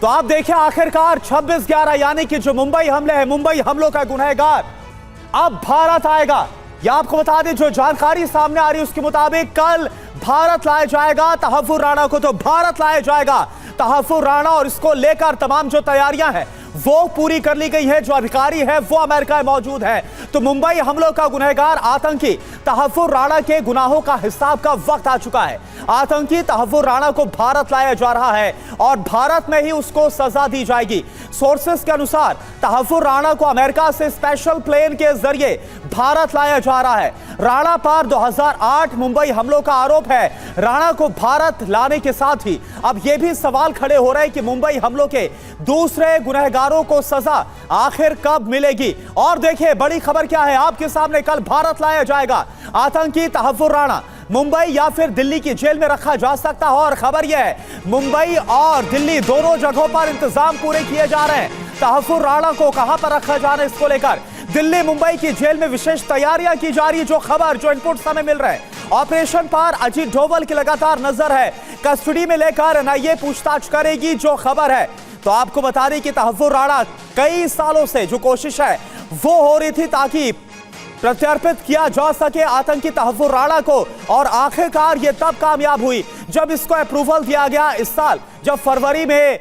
तो आप देखिए आखिरकार 26/11 यानी कि जो मुंबई हमले हैं, मुंबई हमलों का गुनहगार अब भारत आएगा। यह आपको बता दें, जो जानकारी सामने आ रही है उसके मुताबिक कल भारत लाया जाएगा तहव्वुर राणा को, तो भारत लाया जाएगा तहव्वुर राणा, और इसको लेकर तमाम जो तैयारियां हैं वो पूरी कर ली गई है। जो अधिकारी है वो अमेरिका में मौजूद है। तो मुंबई हमलों का गुनहगार आतंकी तहव्वुर राणा के गुनाहों का हिसाब का वक्त आ चुका है। आतंकी तहव्वुर राणा को भारत लाया जा रहा है और भारत में ही उसको सजा दी जाएगी। सोर्सेस के अनुसार तहव्वुर राणा को अमेरिका से स्पेशल प्लेन के जरिए भारत लाया जा रहा है। राणा पर 2008 मुंबई हमलों का आरोप है। राणा को भारत लाने के साथ ही अब यह भी सवाल खड़े हो रहे हैं कि मुंबई हमलों के दूसरे गुनहगारों को सजा आखिर कब मिलेगी। और देखिए बड़ी खबर क्या है आपके सामने, कल भारत लाया जाएगा आतंकी तहव्वुर राणा। मुंबई या फिर दिल्ली की जेल में रखा जा सकता है, और खबर यह है मुंबई और दिल्ली दोनों जगहों पर इंतजाम पूरे किए जा रहे हैं। तहव्वुर राणा को कहां पर रखा जाना, इसको लेकर दिल्ली मुंबई की जेल में विशेष तैयारियां की जा रही है। जो खबर जो इनपुट हमें मिल रहे हैं, ऑपरेशन पर अजीत डोभाल की लगातार नजर है। कस्टडी में लेकर एनआईए पूछताछ करेगी, जो खबर है। तो आपको बता दें कि तहव्वुर राणा कई सालों से जो कोशिश है वो हो रही थी ताकि प्रत्यर्पित किया जा सके आतंकी तहव्वुर राणा को, और आखिरकार ये तब कामयाब हुई जब इसको अप्रूवल दिया गया इस साल, जब फरवरी में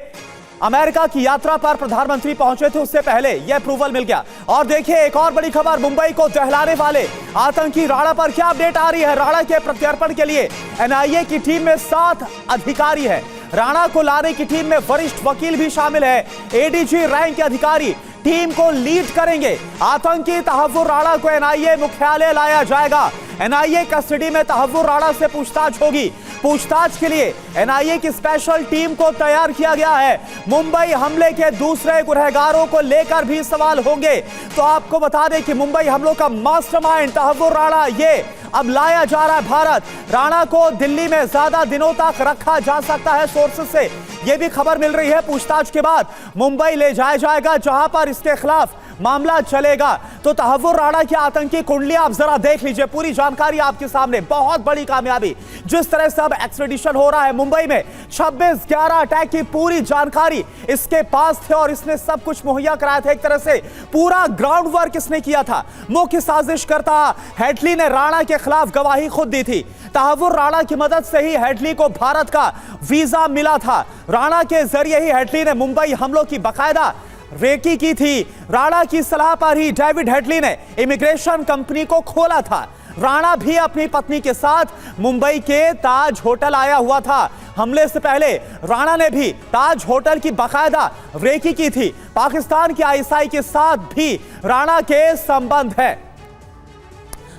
अमेरिका की यात्रा पर प्रधानमंत्री पहुंचे थे, उससे पहले यह अप्रूवल मिल गया। और देखिए एक और बड़ी खबर, मुंबई को दहलाने वाले आतंकी राणा पर क्या अपडेट आ रही है। राणा के प्रत्यर्पण के लिए एनआईए की टीम में 7 अधिकारी है। राणा को लाने की टीम में वरिष्ठ वकील भी शामिल है। एडीजी रैंक के अधिकारी टीम को लीड करेंगे। आतंकी तहव्वुर राणा को एनआईए मुख्यालय लाया जाएगा। एनआईए कस्टडी में तहव्वुर राणा से पूछताछ होगी। पूछताछ के लिए एनआईए की स्पेशल टीम को तैयार किया गया है। मुंबई हमले के दूसरे गुनहगारों को लेकर भी सवाल होंगे। तो आपको बता दें कि मुंबई हमलों का मास्टरमाइंड तहव्वुर राणा ये अब लाया जा रहा है भारत। राणा को दिल्ली में ज्यादा दिनों तक रखा जा सकता है, सोर्सेस से यह भी खबर मिल रही है। पूछताछ के बाद मुंबई ले जाया जाएगा जहां पर इसके खिलाफ मामला चलेगा। तो तहव्वुर राणा की आतंकी कुंडलियां आप जरा देख लीजिए, पूरी जानकारी आपके सामने। बहुत बड़ी कामयाबी जिस तरह से अब एक्सट्रेडिशन हो रहा है मुंबई में। 26/11 अटैक की पूरी जानकारी इसके पास थे और इसने सब कुछ मुहैया कराया था। एक तरह से पूरा ग्राउंड वर्क इसने किया था। मुख्य साजिशकर्ता हेडली ने राणा के खिलाफ गवाही खुद दी थी। तहव्वुर राणा की मदद से ही हेडली को भारत का वीजा मिला था। राणा के जरिए ही हेडली ने मुंबई हमलों की बाकायदा रेकी की थी। राणा की सलाह पर ही डेविड हेडली ने इमिग्रेशन कंपनी को खोला था। राणा भी अपनी पत्नी के साथ मुंबई के ताज होटल आया हुआ था। हमले से पहले राणा ने भी ताज होटल की बाकायदा रेकी की थी। पाकिस्तान की आईएसआई के साथ भी राणा के संबंध है।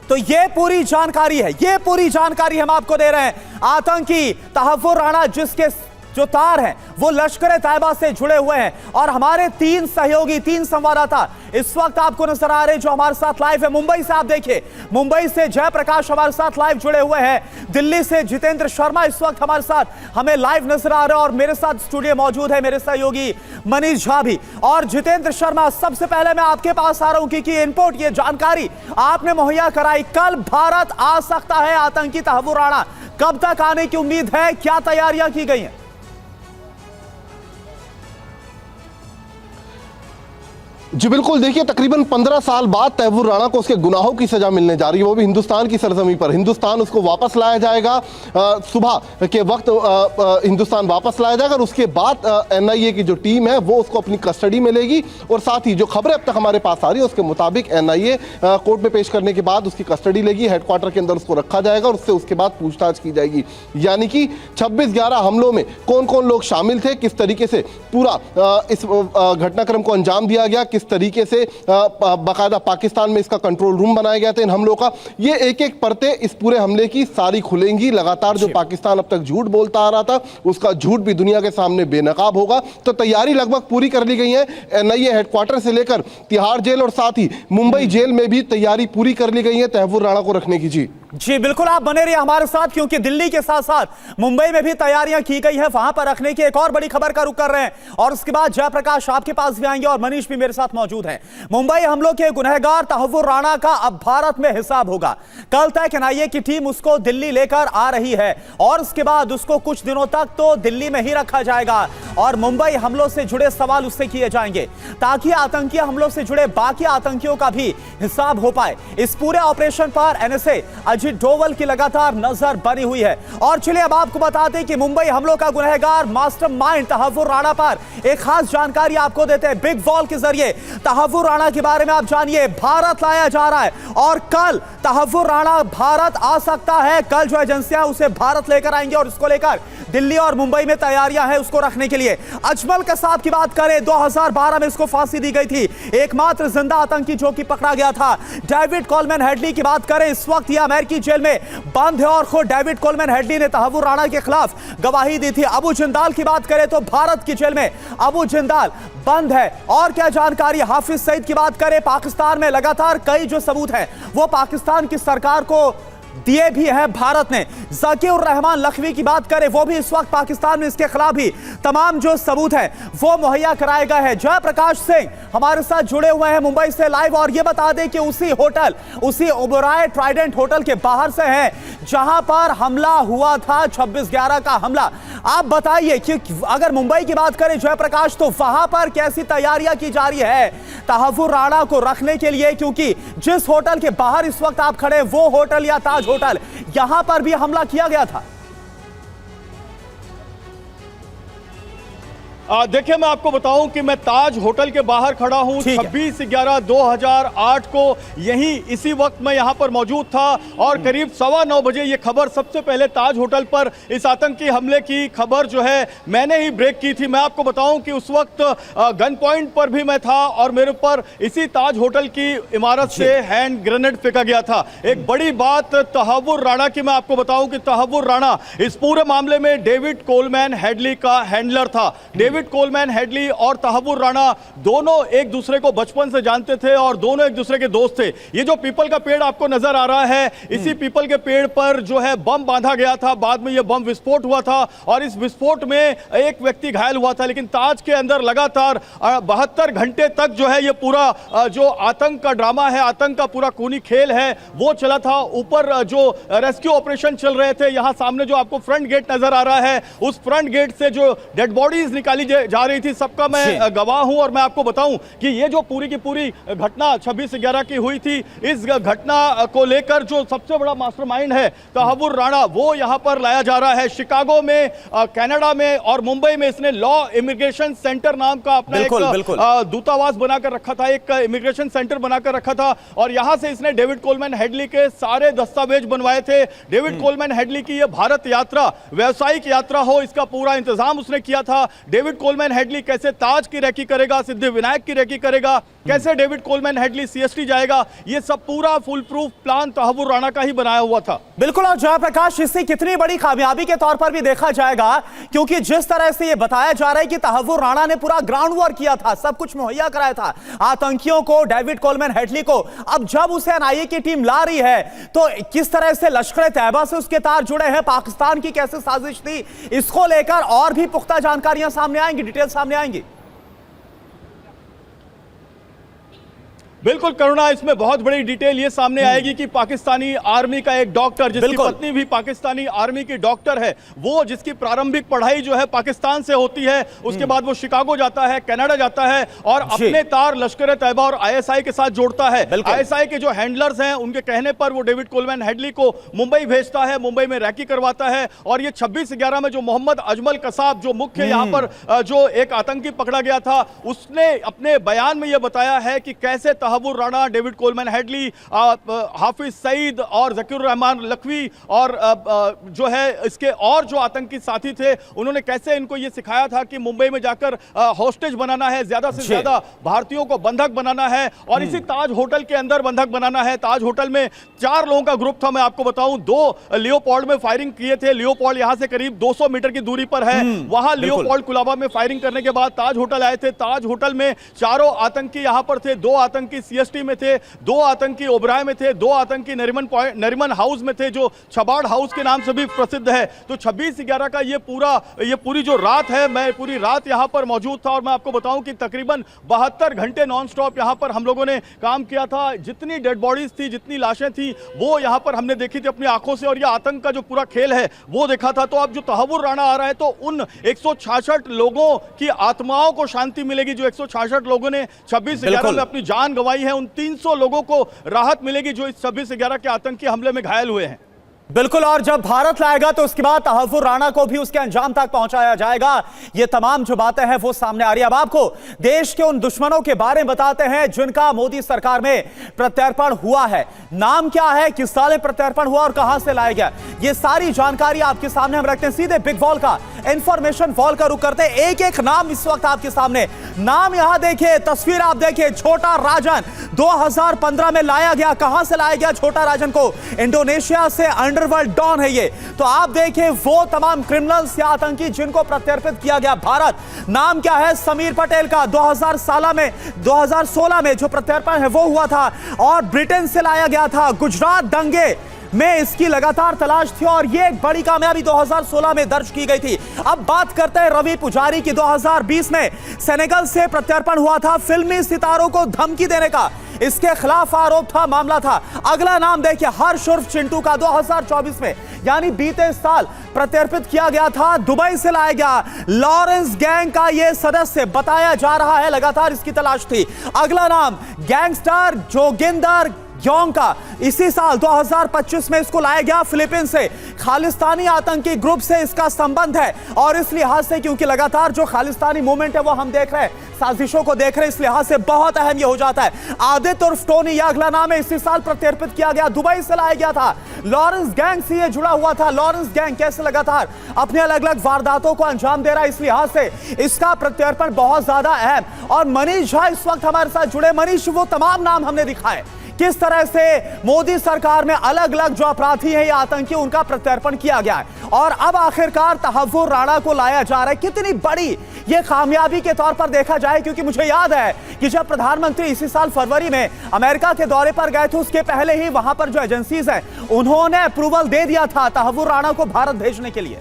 तो ये पूरी जानकारी है, ये पूरी जानकारी हम आपको दे रहे हैं। आतंकी तहव्वुर राणा जिसके जो तार हैं वो लश्कर-ए-तैयबा से जुड़े हुए हैं, और हमारे 3 सहयोगी, 3 संवाददाता इस वक्त आपको नजर आ रहे हैं जो हमारे साथ लाइव है। मुंबई से आप देखिए, मुंबई से जयप्रकाश हमारे साथ लाइव जुड़े हुए हैं। दिल्ली से जितेंद्र शर्मा इस वक्त हमारे साथ हमें लाइव नजर आ रहे हैं, और मेरे साथ स्टूडियो मौजूद है मेरे सहयोगी मनीष झा भी। और जितेंद्र शर्मा, सबसे पहले मैं आपके पास आ रहा हूं क्योंकि इनपुट ये जानकारी आपने मुहैया कराई, कल भारत आ सकता है आतंकी तहव्वुर राणा। कब तक आने की उम्मीद है, क्या तैयारियां की गई हैं? जी बिल्कुल, देखिए तकरीबन 15 साल बाद तहव्वुर राणा को उसके गुनाहों की सजा मिलने जा रही है, वो भी हिंदुस्तान की सरजमी पर। हिंदुस्तान उसको वापस लाया जाएगा, सुबह के वक्त हिंदुस्तान वापस लाया जाएगा, और उसके बाद एनआईए की जो टीम है वो उसको अपनी कस्टडी में लेगी। और साथ ही जो खबरें अब तक हमारे पास आ रही है उसके मुताबिक एनआईए कोर्ट में पेश करने के बाद उसकी कस्टडी लेगी, हेडक्वार्टर के अंदर उसको रखा जाएगा और उससे उसके बाद पूछताछ की जाएगी। यानी कि 26/11 हमलों में कौन कौन लोग शामिल थे, किस तरीके से पूरा इस घटनाक्रम को अंजाम दिया गया, किस तरीके से बाकायदा पाकिस्तान में इसका कंट्रोल रूम बनाया गया था इन हमलों का, ये एक एक परतें इस पूरे हमले की सारी खुलेंगी। लगातार जो पाकिस्तान अब तक झूठ बोलता आ रहा था उसका झूठ भी दुनिया के सामने बेनकाब होगा। तो तैयारी लगभग पूरी कर ली गई है। एनआईए हेडक्वार्टर से लेकर तिहाड़ जेल और साथ ही मुंबई जेल में भी तैयारी पूरी कर ली गई है तहव्वुर राणा को रखने की। जी जी बिल्कुल, आप बने रहिए हमारे साथ, क्योंकि दिल्ली के साथ साथ मुंबई में भी तैयारियां की गई है वहां पर रखने की। एक और बड़ी खबर का रुख कर रहे हैं और उसके बाद जयप्रकाश आपके पास भी आएंगे और मनीष भी मेरे साथ मौजूद हैं। मुंबई हमलों के गुनहगार तहव्वुर राणा का अब भारत में हिसाब होगा। कल तक एनआईए की टीम उसको दिल्ली लेकर आ रही है और उसके बाद उसको कुछ दिनों तक तो दिल्ली में ही रखा जाएगा और मुंबई हमलों से जुड़े सवाल उससे किए जाएंगे ताकि आतंकी हमलों से जुड़े बाकी आतंकियों का भी हिसाब हो पाए। इस पूरे ऑपरेशन पर एनएसए अजीत डोवल की लगातार नजर बनी हुई है। और चलिए अब आपको बता दें कि मुंबई हमलों का गुनहगार मास्टरमाइंड तहव्वुर राणा पर एक खास जानकारी आपको देते हैं बिग वॉल के जरिए। तहव्वुर राणा के बारे में आप जानिए, भारत लाया जा रहा है और कल तहव्वुर राणा भारत आ सकता है। कल जो एजेंसियां उसे भारत लेकर आएंगे और उसको लेकर दिल्ली और मुंबई में तैयारियां हैं उसको रखने के लिए। अजमल कसाब की बात करें, 2012 में इसको फांसी दी गई थी, एकमात्र जिंदा आतंकी जो कि पकड़ा गया था। डेविड कोलमैन हेडली की बात करें, इस वक्त यह अमेरिकी जेल में बंद है और खुद डेविड कोलमैन हेडली ने तहव्वुर राणा के खिलाफ गवाही दी थी। अबू जिंदाल की बात करें तो भारत की जेल में अबू जिंदाल बंद है। और क्या जानकारी, हाफिज सईद की बात करें, पाकिस्तान में लगातार कई जो सबूत हैं वो पाकिस्तान की सरकार को दिए भी है भारत ने। ज़कीउर रहमान लखवी की बात करें, वो भी इस वक्त पाकिस्तान में इसके खिलाफ भी तमाम जो सबूत हैं वो मुहैया कराए गए हैं। जयप्रकाश सिंह हमारे साथ जुड़े हुए हैं मुंबई से लाइव और ये बता दें कि उसी होटल, उसी ओबराय ट्राइडेंट होटल के बाहर से है जहां पर हमला हुआ था, 26/11 का हमला। आप बताइए कि अगर मुंबई की बात करें जयप्रकाश, तो वहां पर कैसी तैयारियां की जा रही है तहव्वुर राणा को रखने के लिए, क्योंकि जिस होटल के बाहर इस वक्त आप खड़े वो होटल या ताज होटल, यहां पर भी हमला किया गया था। देखिए, मैं आपको बताऊं कि मैं ताज होटल के बाहर खड़ा हूं। 26/11/2008 को यहीं इसी वक्त मैं यहां पर मौजूद था और करीब 9:15 बजे ये खबर सबसे पहले ताज होटल पर इस आतंकी हमले की खबर जो है मैंने ही ब्रेक की थी। मैं आपको बताऊं कि उस वक्त गन पॉइंट पर भी मैं था और मेरे ऊपर इसी ताज होटल की इमारत से हैंड ग्रेनेड फेंका गया था। एक बड़ी बात तहव्वुर राणा की मैं आपको बताऊं कि तहव्वुर राणा इस पूरे मामले में डेविड कोलमैन हेडली का हैंडलर था। डेविड कोलमैन हेडली और तहव्वुर राणा दोनों एक दूसरे को बचपन से जानते थे और दोनों एक दूसरे के दोस्त थे। ये जो पीपल का पेड़ आपको नजर आ रहा है, इसी पीपल के पेड़ पर जो है बम बांधा गया था। बाद में यह बम विस्फोट हुआ था और इस विस्फोट में एक व्यक्ति घायल हुआ था। लेकिन ताज के अंदर लगातार 72 घंटे तक जो है ये पूरा जो आतंक का ड्रामा है, आतंक का पूरा खूनी खेल है वो चला था। ऊपर जो रेस्क्यू ऑपरेशन चल रहे थे, यहां सामने जो आपको फ्रंट गेट नजर आ रहा है, उस फ्रंट गेट से जो डेड बॉडीज निकाली जा रही थी, सबका मैं गवाह हूं। और मैं आपको बताऊं कि ये जो पूरी की पूरी घटना 26/11 की हुई थी, इस घटना को लेकर जो सबसे बड़ा मास्टरमाइंड है तहव्वुर राणा, वो यहां पर लाया जा रहा है। शिकागो में, कनाडा में और मुंबई में इसने लॉ इमिग्रेशन सेंटर नाम का अपना एक दूतावास बनाकर रखा था, एक इमिग्रेशन सेंटर बनाकर रखा था और यहां से इसने डेविड कोलमैन हेडली के सारे दस्तावेज बनवाए थे। डेविड कोलमैन हेडली की यह भारत यात्रा व्यावसायिक यात्रा हो, इसका पूरा इंतजाम उसने किया था। डेविड कोलमैन हेडली कैसे ताज की रैकी करेगा, सिद्धिविनायक की रैकी करेगा, कैसे डेविड कोलमैन हेडली सीएसटी जाएगा, ये सब पूरा full proof plan Tahawwur Rana का ही बनाया हुआ था। बिल्कुल, और जयप्रकाश इससे कितनी बड़ी कामयाबी के तौर पर भी देखा जाएगा, क्योंकि जिस तरह से ये बताया जा रहा है कि तहव्वुर राणा ने पूरा ग्राउंड वर्क किया था, सब कुछ मुहैया कराया था आतंकियों को, डेविड कोलमैन हेडली को। अब जब उसे एनआईए की टीम ला रही है तो किस तरह से लश्कर तैयबा से उसके तार जुड़े हैं, पाकिस्तान की कैसे साजिश थी, इसको लेकर और भी पुख्ता जानकारियां सामने आएंगी, डिटेल सामने आएंगी। बिल्कुल करुणा, इसमें बहुत बड़ी डिटेल ये सामने आएगी कि पाकिस्तानी आर्मी का एक डॉक्टर, जिसकी पत्नी भी पाकिस्तानी आर्मी की डॉक्टर है, वो जिसकी प्रारंभिक पढ़ाई जो है पाकिस्तान से होती है, उसके बाद वो शिकागो जाता है, कनाडा जाता है और अपने तार लश्कर तैयबा और आईएसआई के साथ जोड़ता है। आईएसआई के जो हैंडलर्स हैं उनके कहने पर वो डेविड कोलमैन हेडली को मुंबई भेजता है, मुंबई में रैकी करवाता है और ये 26/11 में जो मोहम्मद अजमल कसाब जो मुख्य यहाँ पर जो एक आतंकी पकड़ा गया था, उसने अपने बयान में यह बताया है कि कैसे Tahawwur Rana, David Coleman Headley, Hafiz Saeed और ज़कीउर रहमान लखवी और जो है इसके और जो आतंकी साथी थे, उन्होंने कैसे इनको ये सिखाया था कि मुंबई में जाकर हॉस्टेज बनाना है, ज्यादा से ज्यादा भारतीयों को बंधक बनाना है और इसी ताज होटल के अंदर बंधक बनाना है। ताज होटल में 4 लोगों का ग्रुप था। मैं आपको बताऊं, 2 लियोपोल्ड में फायरिंग किए थे। लियोपोल्ड यहां से करीब 200 मीटर की दूरी पर है। वहां लियोपोल्ड कुलाबा में फायरिंग करने के बाद ताज होटल आए थे। ताज होटल में 4 आतंकी यहां पर थे, 2 आतंकी आतंकी सीएसटी में थे, 2 आतंकी ओबराय में थे, 2 आतंकी नरीमन हाउस में थे, जो छबाड़ हाउस के नाम से भी प्रसिद्ध है। तो 26/11 का ये पूरी जो रात है, मैं पूरी रात यहाँ पर मौजूद था और मैं आपको बताऊं कि तकरीबन 72 घंटे नॉन स्टॉप यहाँ पर हम लोगों ने काम किया था। जितनी डेड बॉडीज थी, जितनी लाशें थी, वो यहाँ पर हमने देखी थी अपनी आंखों से, और ये आतंक का जो पूरा खेल है वो देखा था। तो अब जो तहव्वुर राणा आ रहा है, तो उन 166 लोगों की आत्माओं को शांति मिलेगी, जो 166 लोगों ने 26/11 में अपनी जान गंवाई है। उन 300 लोगों को राहत मिलेगी जो इस 26/11 के आतंकी हमले में घायल हुए हैं। बिल्कुल, और जब भारत लाएगा तो उसके बाद तहव्वुर राणा को भी उसके अंजाम तक पहुंचाया जाएगा। ये तमाम जो बातें हैं वो सामने आ रही है। अब आपको देश के उन दुश्मनों के बारे में बताते हैं जिनका मोदी सरकार में प्रत्यर्पण हुआ है। नाम क्या है, किस साल में प्रत्यर्पण हुआ और कहां से लाया गया, ये सारी जानकारी आपके सामने हम रखते हैं। सीधे बिग वॉल का इंफॉर्मेशन वॉल का रुख करते हैं। एक एक नाम इस वक्त आपके सामने। नाम यहां देखिए, तस्वीर आप देखिए। छोटा राजन 2015 में लाया गया। कहां से लाया गया छोटा राजन को? इंडोनेशिया से। अंडरवर्ल्ड डॉन है ये। तो आप देखिए वो तमाम क्रिमिनल्स या आतंकी जिनको प्रत्यर्पित किया गया भारत। नाम क्या है? समीर पटेल का 2016 में जो प्रत्यर्पण है वो हुआ था और ब्रिटेन से लाया गया था। गुजरात दंगे में इसकी लगातार तलाश थी और ये एक बड़ी कामयाबी 2016 में दर्ज की गई थी। अब बात करते हैं रवि पुजारी की। 2020 में सेनेगल से प्रत्यर्पण हुआ था, फिल्मी सितारों को धमकी देने का इसके खिलाफ आरोप था, मामला था। अगला नाम देखिए, हर्ष उर्फ चिंटू का 2024 में यानी बीते साल प्रत्यर्पित किया गया था। दुबई से लाया गया, लॉरेंस गैंग का यह सदस्य बताया जा रहा है, लगातार इसकी तलाश थी। अगला नाम गैंगस्टर जोगिंदर योंग का, इसी साल 2025 में इसको लाया गया फिलीपींस से। खालिस्तानी आतंकी ग्रुप से इसका संबंध है और इस लिहाज से क्योंकि लगातार जो खालिस्तानी मूवमेंट है वो हम देख रहे हैं, साजिशों को देख रहे हैं, इस लिहाज से बहुत अहम ये हो जाता है। आदित्य उर्फ टोनी, यह अगला नाम है, इसी साल प्रत्यर्पित किया गया, दुबई से लाया गया था। लॉरेंस गैंग से ये जुड़ा हुआ था। लॉरेंस गैंग कैसे लगातार अपने अलग अलग वारदातों को अंजाम दे रहा है, इस लिहाज से इसका प्रत्यर्पण बहुत ज्यादा अहम। और मनीष झा इस वक्त हमारे साथ जुड़े। मनीष, वो तमाम नाम हमने दिखाए, किस तरह से मोदी सरकार में अलग अलग जो अपराधी हैं या आतंकी, उनका प्रत्यर्पण किया गया है और अब आखिरकार तहव्वुर राणा को लाया जा रहा है। कितनी बड़ी ये कामयाबी के तौर पर देखा जाए, क्योंकि मुझे याद है कि जब प्रधानमंत्री इसी साल फरवरी में अमेरिका के दौरे पर गए थे, उसके पहले ही वहां पर जो एजेंसीज हैं उन्होंने अप्रूवल दे दिया था तहव्वुर राणा को भारत भेजने के लिए।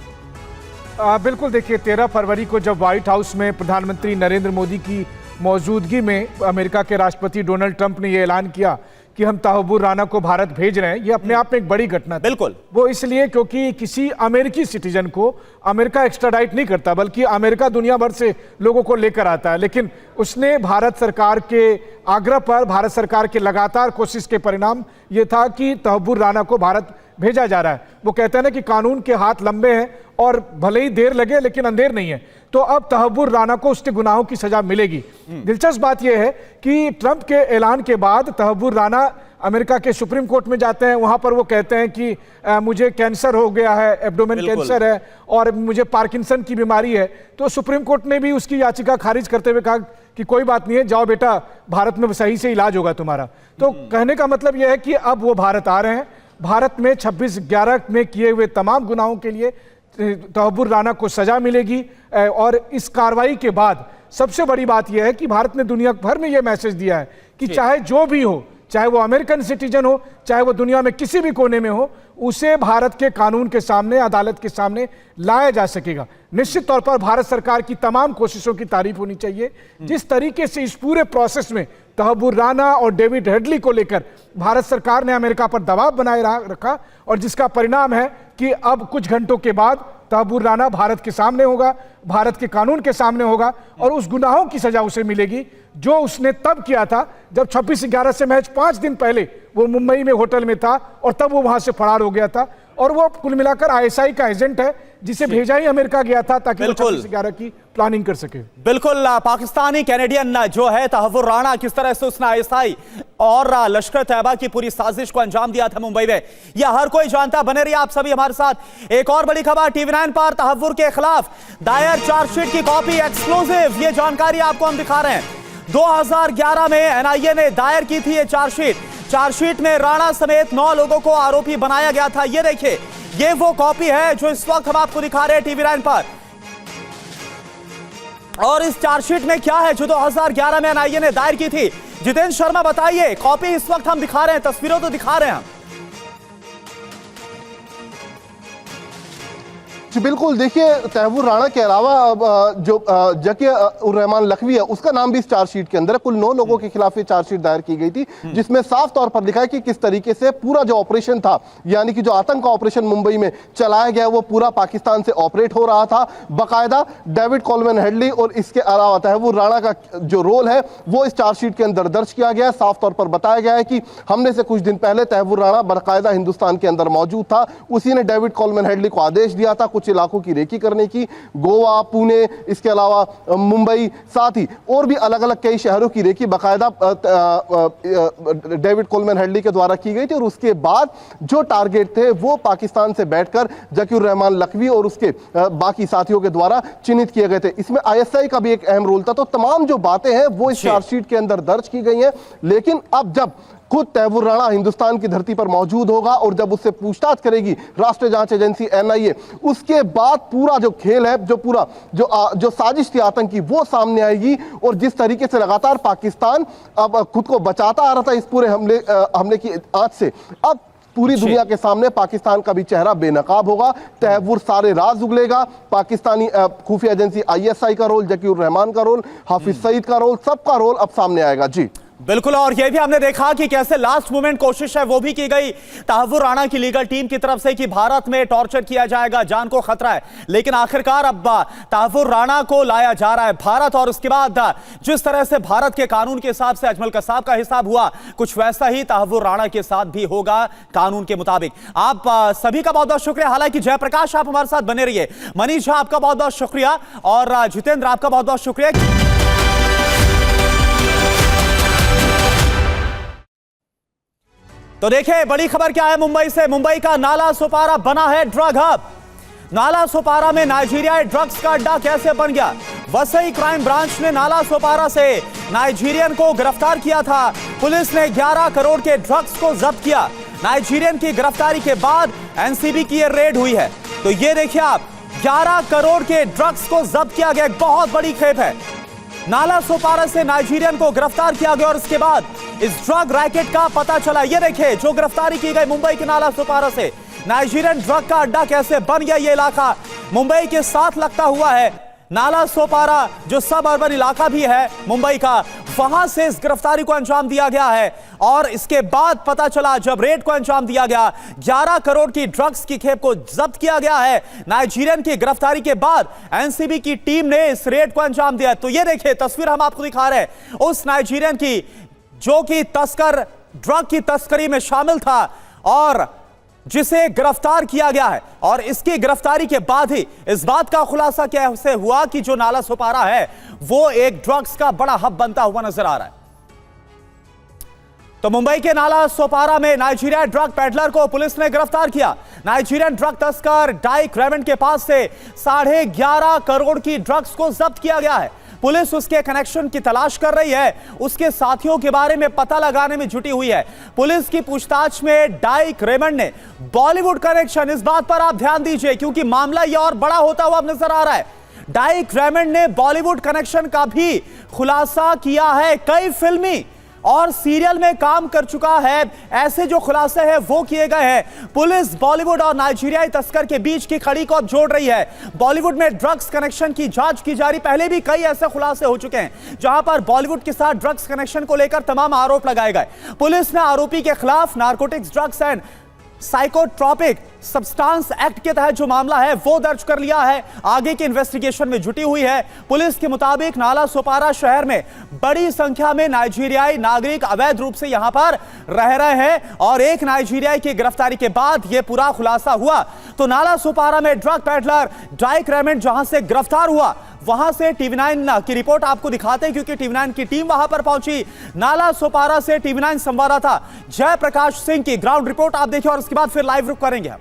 बिल्कुल, देखिए 13 फरवरी को जब व्हाइट हाउस में प्रधानमंत्री नरेंद्र मोदी की मौजूदगी में अमेरिका के राष्ट्रपति डोनाल्ड ट्रंप ने यह ऐलान किया कि हम तहव्वुर राणा को भारत भेज रहे हैं, ये अपने आप में एक बड़ी घटना थी। बिल्कुल, वो इसलिए क्योंकि किसी अमेरिकी सिटीजन को अमेरिका एक्स्ट्राडाइट नहीं करता, बल्कि अमेरिका दुनिया भर से लोगों को लेकर आता है। लेकिन उसने भारत सरकार के आग्रह पर, भारत सरकार के लगातार कोशिश के परिणाम ये था कि तहव्वुर राणा को भारत भेजा जा रहा है। वो कहते हैं ना कि कानून के हाथ लंबे हैं और भले ही देर लगे लेकिन अंधेर नहीं है। तो अब तहव्वुर राणा को उसके गुनाहों की सजा मिलेगी। दिलचस्प बात यह है कि ट्रंप के ऐलान के बाद तहव्वुर राणा अमेरिका के सुप्रीम कोर्ट में जाते हैं। वहां पर वो कहते हैं कि मुझे कैंसर हो गया है, एब्डोमेन कैंसर है और मुझे पार्किंसन की बीमारी है। तो सुप्रीम कोर्ट ने भी उसकी याचिका खारिज करते हुए कहा कि कोई बात नहीं है, जाओ बेटा, भारत में सही से इलाज होगा तुम्हारा। तो कहने का मतलब यह है कि अब वो भारत आ रहे हैं। भारत में 26/11 में किए हुए तमाम गुनाहों के लिए तहव्वुर राणा को सजा मिलेगी। और इस कार्रवाई के बाद सबसे बड़ी बात यह है कि भारत ने दुनिया भर में यह मैसेज दिया है कि चाहे जो भी हो, चाहे वो अमेरिकन सिटीजन हो, चाहे वो दुनिया में किसी भी कोने में हो, उसे भारत के कानून के सामने, अदालत के सामने लाया जा सकेगा। निश्चित तौर पर भारत सरकार की तमाम कोशिशों की तारीफ होनी चाहिए। जिस तरीके से इस पूरे प्रोसेस में तहव्वुर राणा और डेविड हेडली को लेकर भारत सरकार ने अमेरिका पर दबाव बनाए रखा और जिसका परिणाम है कि अब कुछ घंटों के बाद तहव्वुर राणा भारत के सामने होगा, भारत के कानून के सामने होगा और उस गुनाहों की सजा उसे मिलेगी जो उसने तब किया था जब 26/11 से महज 5 दिन पहले वो मुंबई में होटल में था और तब वो वहां से फरार हो गया था। और वो कुल मिलाकर आईएसआई का एजेंट है जिसे भेजा ही अमेरिका गया था ताकि 26/11 की प्लानिंग कर सके। बिल्कुल, पाकिस्तानी कैनेडियन जो है तहव्वुर राणा, किस तरह से उसने आईएसआई और लश्कर तैयबा की पूरी साजिश को अंजाम दिया था मुंबई में, यह हर कोई जानता। बने रहिए आप सभी हमारे साथ। एक और बड़ी खबर टीवी9 पर, तहव्वुर के खिलाफ दायर चार्जशीट की कॉपी एक्सक्लूसिव, ये जानकारी आपको हम दिखा रहे हैं। 2011 में एनआईए ने दायर की थी ये चार्जशीट में राणा समेत 9 लोगों को आरोपी बनाया गया था। ये देखिए, ये वो कॉपी है जो इस वक्त हम आपको दिखा रहे हैं टीवी9 पर। और इस चार्जशीट में क्या है जो 2011 में एनआईए ने दायर की थी? जितेंद्र शर्मा बताइए। कॉपी इस वक्त हम दिखा रहे हैं, तस्वीरों तो दिखा रहे हैं हम। जी बिल्कुल, देखिए तहव्वुर राणा के अलावा जो जकीर उर रहमान लखवी है उसका नाम भी इस चार्जशीट के अंदर है। कुल 9 लोगों के खिलाफ ये चार्जशीट दायर की गई थी, जिसमें साफ तौर पर लिखा है कि किस तरीके से पूरा जो ऑपरेशन था, यानी कि जो आतंक का ऑपरेशन मुंबई में चलाया गया वो पूरा पाकिस्तान से ऑपरेट हो रहा था। बाकायदा डेविड कोलमैन हेडली और इसके अलावा तहव्वुर राणा का जो रोल है वो इस चार्जशीट के अंदर दर्ज किया गया है। साफ तौर पर बताया गया है कि हमले से कुछ दिन पहले तहव्वुर राणा बाकायदा हिंदुस्तान के अंदर मौजूद था। उसी ने डेविड कोलमैन हेडली को आदेश दिया था कुछ इलाकों की रेकी करने की, गोवा, पुणे, इसके अलावा मुंबई, साथ ही और भी अलग अलग कई शहरों की रेकी बाकायदा डेविड कोलमैन हेडली के द्वारा की गई थी। और उसके बाद जो टारगेट थे वो पाकिस्तान से बैठकर जकीर रहमान लखवी और उसके बाकी साथियों के द्वारा चिन्हित किए गए थे। इसमें आईएसआई का भी एक अहम रोल था। तो तमाम जो बातें हैं वो इस चार्जशीट के अंदर दर्ज की गई हैं। लेकिन अब जब खुद तहव्वुर राणा हिंदुस्तान की धरती पर मौजूद होगा और जब उससे पूछताछ करेगी राष्ट्रीय जांच एजेंसी एनआईए, उसके बाद पूरा जो खेल है, जो पूरा जो साजिश थी आतंकी, वो सामने आएगी। और जिस तरीके से लगातार पाकिस्तान अब खुद को बचाता आ रहा था इस पूरे हमले की आंच से, अब पूरी दुनिया के सामने पाकिस्तान का भी चेहरा बेनकाब होगा। तहव्वुर सारे राज उगलेगा। पाकिस्तानी खुफिया एजेंसी आईएसआई का रोल, जकीर रहमान का रोल, हाफिज सईद का रोल, सबका रोल अब सामने आएगा। जी बिल्कुल। और यह भी हमने देखा कि कैसे लास्ट मोमेंट कोशिश है वो भी की गई तहव्वुर राणा की लीगल टीम की तरफ से कि भारत में टॉर्चर किया जाएगा, जान को खतरा है। लेकिन आखिरकार अब तहव्वुर राणा को लाया जा रहा है भारत। और उसके बाद जिस तरह से भारत के कानून के हिसाब से अजमल कसाब का हिसाब हुआ, कुछ वैसा ही तहव्वुर राणा के साथ भी होगा कानून के मुताबिक। आप सभी का बहुत बहुत शुक्रिया। हालांकि जयप्रकाश आप हमारे साथ बने रहिए, मनीष झा आपका बहुत बहुत शुक्रिया, और जितेंद्र आपका बहुत बहुत शुक्रिया। तो देखिए बड़ी खबर क्या है मुंबई से। मुंबई का नाला सोपारा बना है ड्रग हब। नाला सोपारा में नाइजीरियाई ड्रग्स का अड्डा कैसे बन गया? वसई क्राइम ब्रांच ने नाला सोपारा से नाइजीरियन को गिरफ्तार किया था। पुलिस ने 11 करोड़ के ड्रग्स को जब्त किया। नाइजीरियन की गिरफ्तारी के बाद एनसीबी की यह रेड हुई है। तो ये देखिए आप, 11 करोड़ के ड्रग्स को जब्त किया गया। एक बहुत बड़ी खेप है। नाला सोपारा से नाइजीरियन को गिरफ्तार किया गया और इसके बाद इस ड्रग रैकेट का पता चला। ये देखिए जो गिरफ्तारी की गई मुंबई के नाला सोपारा से, नाइजीरियन ड्रग का अड्डा कैसे बन गया। ये इलाका मुंबई के साथ लगता हुआ है। नाला सोपारा जो सब अर्बन इलाका भी है मुंबई का, वहां से इस गिरफ्तारी को अंजाम दिया गया है। और इसके बाद पता चला जब रेड को अंजाम दिया गया, 11 करोड़ की ड्रग्स की खेप को जब्त किया गया है। नाइजीरियन की गिरफ्तारी के बाद एनसीबी की टीम ने इस रेड को अंजाम दिया। तो ये देखिए तस्वीर हम आपको दिखा रहे हैं उस नाइजीरियन की जो कि तस्कर ड्रग की तस्करी में शामिल था और जिसे गिरफ्तार किया गया है। और इसकी गिरफ्तारी के बाद ही इस बात का खुलासा कैसे हुआ कि जो नाला सोपारा है वो एक ड्रग्स का बड़ा हब बनता हुआ नजर आ रहा है। तो मुंबई के नाला सोपारा में नाइजीरिया ड्रग पेडलर को पुलिस ने गिरफ्तार किया। नाइजीरियन ड्रग तस्कर डाइक रेमंड के पास से 11.5 करोड़ की ड्रग्स को जब्त किया गया है। पुलिस उसके कनेक्शन की तलाश कर रही है, उसके साथियों के बारे में पता लगाने में जुटी हुई है। पुलिस की पूछताछ में डाइक रेमंड ने बॉलीवुड कनेक्शन, इस बात पर आप ध्यान दीजिए क्योंकि मामला यह और बड़ा होता हुआ नजर आ रहा है। डाइक रेमंड ने बॉलीवुड कनेक्शन का भी खुलासा किया है। कई फिल्मी और सीरियल में काम कर चुका है। ऐसे जो खुलासे हैं वो किए गए हैं। पुलिस बॉलीवुड और नाइजीरियाई तस्कर के बीच की कड़ी को अब जोड़ रही है। बॉलीवुड में ड्रग्स कनेक्शन की जांच की जा रही। पहले भी कई ऐसे खुलासे हो चुके हैं जहां पर बॉलीवुड के साथ ड्रग्स कनेक्शन को लेकर तमाम आरोप लगाए गए। पुलिस ने आरोपी के खिलाफ narcotics, drugs and psychotropic substance act के तहत जो मामला है वो दर्ज कर लिया है। आगे के इन्वेस्टिगेशन में जुटी हुई है। पुलिस के मुताबिक नाला सोपारा शहर में बड़ी संख्या में नाइजीरियाई नागरिक अवैध रूप से यहां पर रह रहे हैं और एक नाइजीरियाई की गिरफ्तारी के बाद यह पूरा खुलासा हुआ। तो नाला सोपारा में ड्रग पेडलर डाइक रेमंड जहां से गिरफ्तार हुआ, वहां से टीवी9 की रिपोर्ट आपको दिखाते हैं क्योंकि टीवी9 की टीम वहां पर पहुंची। नाला सोपारा से टीवी9 संवाददाता जयप्रकाश सिंह की ग्राउंड रिपोर्ट आप देखिए और उसके बाद फिर लाइव रुक करेंगे।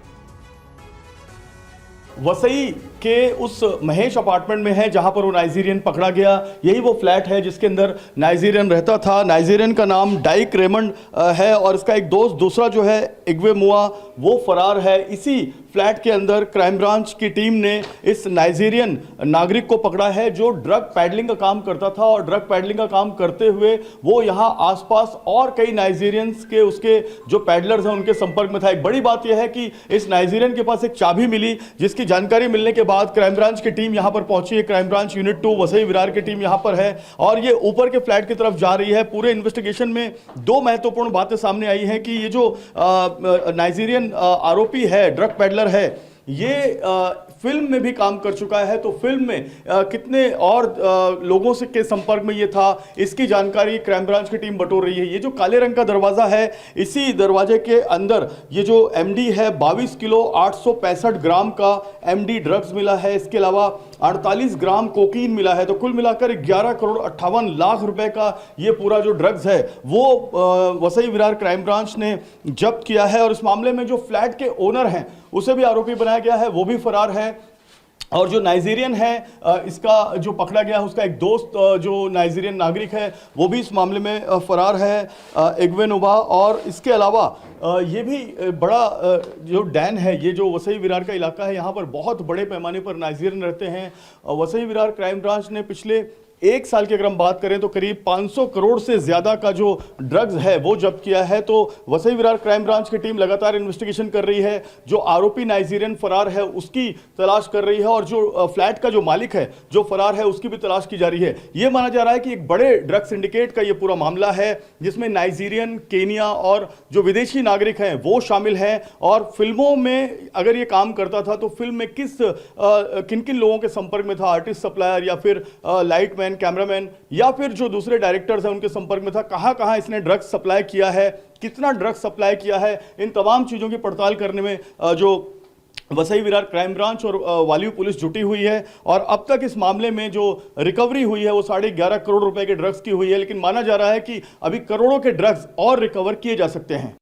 वसई के उस महेश अपार्टमेंट में है जहां पर वो नाइजीरियन पकड़ा गया। यही वो फ्लैट है जिसके अंदर नाइजीरियन रहता था। नाइजीरियन का नाम डाइक रेमंड है और इसका एक दोस्त दूसरा जो है इग्वे मुआ वो फरार है। इसी फ्लैट के अंदर क्राइम ब्रांच की टीम ने इस नाइजीरियन नागरिक को पकड़ा है जो ड्रग पैडलिंग का काम करता था और ड्रग पैडलिंग का काम करते हुए वो यहां आसपास और कई नाइजीरियंस के उसके जो पैडलर्स हैं उनके संपर्क में था। एक बड़ी बात यह है कि इस नाइजीरियन के पास एक चाबी मिली जिसकी जानकारी मिलने के बाद क्राइम ब्रांच की टीम यहां पर पहुंची है। Crime branch unit 2 Vasai Virar की टीम यहां पर है और ये ऊपर के फ्लैट की तरफ जा रही है। पूरे इन्वेस्टिगेशन में दो महत्वपूर्ण बातें सामने आई हैं कि ये जो नाइजीरियन आरोपी है, ड्रग पैडलर है, ये फिल्म में भी काम कर चुका है। तो फिल्म में कितने और लोगों से के संपर्क में ये था, इसकी जानकारी क्राइम ब्रांच की टीम बटोर रही है। ये जो काले रंग का दरवाजा है, इसी दरवाजे के अंदर ये जो एमडी है 22 किलो 865 ग्राम का एमडी ड्रग्स मिला है। इसके अलावा 48 ग्राम कोकीन मिला है। तो कुल मिलाकर 11 करोड़ 58 लाख रुपए का ये पूरा जो ड्रग्स है वो वसई विरार क्राइम ब्रांच ने जब्त किया है। और इस मामले में जो फ्लैट के ओनर हैं उसे भी आरोपी बनाया गया है, वो भी फरार है। और जो नाइजीरियन है इसका जो पकड़ा गया है उसका एक दोस्त जो नाइजीरियन नागरिक है वो भी इस मामले में फरार है, इग्वे नुबा। और इसके अलावा ये भी बड़ा जो डैन है, ये जो वसई विरार का इलाका है, यहाँ पर बहुत बड़े पैमाने पर नाइजीरियन रहते हैं। वसई विरार क्राइम ब्रांच ने पिछले एक साल की अगर हम बात करें तो करीब 500 करोड़ से ज्यादा का जो ड्रग्स है वो जब्त किया है। तो वसई विरार क्राइम ब्रांच की टीम लगातार इन्वेस्टिगेशन कर रही है। जो आरोपी नाइजीरियन फरार है उसकी तलाश कर रही है और जो फ्लैट का जो मालिक है जो फरार है उसकी भी तलाश की जा रही है। यह माना जा रहा है कि एक बड़े ड्रग सिंडिकेट का यह पूरा मामला है जिसमें नाइजीरियन, केनिया और जो विदेशी नागरिक हैं वो शामिल हैं। और फिल्मों में अगर ये काम करता था तो फिल्म में किन किन लोगों के संपर्क में था, आर्टिस्ट, सप्लायर या फिर लाइटमैन, कैमरामैन या फिर जो दूसरे डायरेक्टर्स हैं उनके संपर्क में था, कहां इसने ड्रग्स सप्लाई किया है, कितना ड्रग्स सप्लाई किया है, इन तमाम चीजों की पड़ताल करने में जो वसई विरार क्राइम ब्रांच और वालियू पुलिस जुटी हुई है। और अब तक इस मामले में जो रिकवरी हुई है वो 11.5 करोड़ रुपए के ड्रग्स की हुई है। लेकिन माना जा रहा है कि अभी करोड़ों के ड्रग्स और रिकवर किए जा सकते हैं।